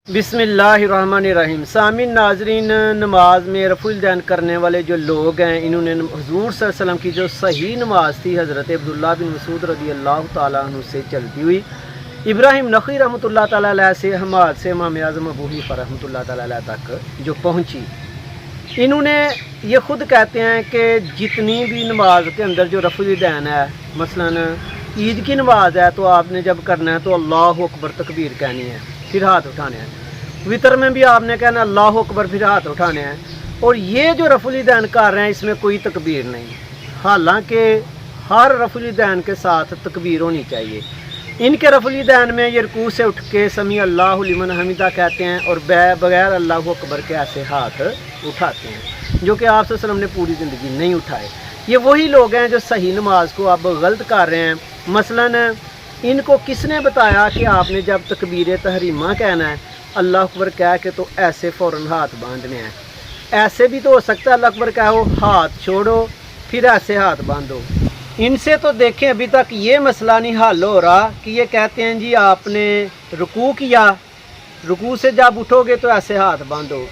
बिस्मिल्लाहिर्रहमानिर्रहीम। सामीन नाजरीन, नमाज में रफ़ुल दैन करने वाले जो लोग हैं, इन्होंने हुज़ूर सल्लल्लाहु अलैहि वसल्लम की जो सही नमाज थी हज़रत अब्दुल्लाह बिन मसूद रज़ी अल्लाह ताला अन्हु से चलती हुई इब्राहिम नख़ी रहमतुल्लाह ताला अलैह से हमाद से इमाम आज़म अबू हनीफा रहमतुल्लाह ताला अलैह तक जो पहुँची, इन्होंने ये ख़ुद कहते हैं कि जितनी भी नमाज के अंदर जो रफ़ुल दैन है, मसलन ईद की नमाज है तो आपने जब करना है तो अल्लाह अकबर तकबीर कहनी है, फिर हाथ उठाने हैं। वितर में भी आपने कहना अल्लाह अकबर, फिर हाथ उठाने हैं। और ये जो रफ़ुल दैन कर रहे हैं इसमें कोई तकबीर नहीं, हालांकि हर रफ़ुल दैन के साथ तकबीर होनी चाहिए। इनके रफ़ुल दैन में ये रुकू से उठ के समी अल्लाहु लिमन हमिदा कहते हैं और बगैर अल्लाह अकबर के ऐसे हाथ उठाते हैं, जो कि आप सल्लल्लाहु अलैहि वसल्लम ने पूरी ज़िंदगी नहीं उठाए। ये वही लोग हैं जो सही नमाज को अब गलत कर रहे हैं। मसलन इनको किसने बताया कि आपने जब तकबीर तहरीमा कहना है अल्लाह अकबर कह के तो ऐसे फ़ौरन हाथ बांधने हैं। ऐसे भी तो हो सकता है अल्लाह अकबर कहो हाथ छोड़ो फिर ऐसे हाथ बांधो। इनसे तो देखें अभी तक ये मसला नहीं हल हो रहा कि ये कहते हैं जी आपने रुकू किया, रुकू से जब उठोगे तो ऐसे हाथ बांधो,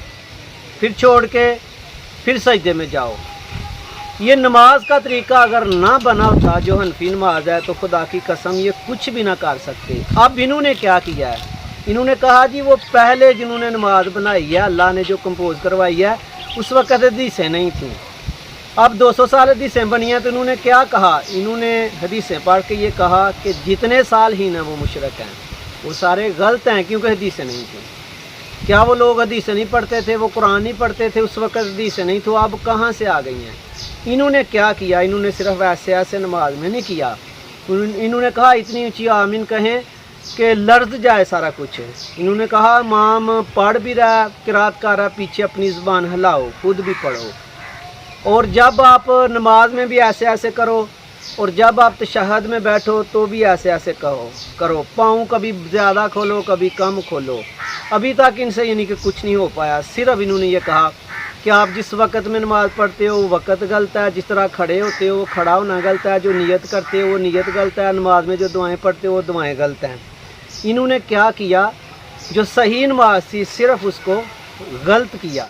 फिर छोड़ के फिर सजदे में जाओ। ये नमाज का तरीका अगर ना बना होता जो हनफी नमाज है तो खुदा की कसम ये कुछ भी ना कर सकते। अब इन्होंने क्या किया है, इन्होंने कहा जी वो पहले जिन्होंने नमाज बनाई है, अल्लाह ने जो कंपोज करवाई है, उस वक्त हदीसें नहीं थी। अब 200 साल हदीसें बनी हैं तो इन्होंने क्या कहा, इन्होंने हदीसें पढ़ के ये कहा कि जितने साल ही ना वो मुशरक हैं वो सारे गलत हैं, क्योंकि हदीसें नहीं थी। क्या वो लोग हदीसें नहीं पढ़ते थे, वो कुरान नहीं पढ़ते थे, उस वक्त हदीसें नहीं, तो अब कहाँ से आ गई हैं। इन्होंने क्या किया, इन्होंने सिर्फ ऐसे नमाज में नहीं किया, इन्होंने कहा इतनी ऊंची आमीन कहें कि लर्ज जाए सारा कुछ। इन्होंने कहा इमाम पढ़ भी रहा, किरात कर रहा, पीछे अपनी ज़ुबान हिलाओ, खुद भी पढ़ो, और जब आप नमाज में भी ऐसे ऐसे करो, और जब आप तशहद में बैठो तो भी ऐसे ऐसे करो। पाँव कभी ज़्यादा खोलो कभी कम खोलो। अभी तक इनसे यानी कि कुछ नहीं हो पाया। सिर्फ इन्होंने ये कहा कि आप जिस वक़्त में नमाज़ पढ़ते हो वो वक़्त गलत है, जिस तरह खड़े होते हो वो खड़ा होना गलत है, जो नियत करते हो वो नियत गलत है, नमाज में जो दुआएं पढ़ते हो वो दुआएं गलत हैं। इन्होंने क्या किया, जो सही नमाज थी सिर्फ उसको गलत किया।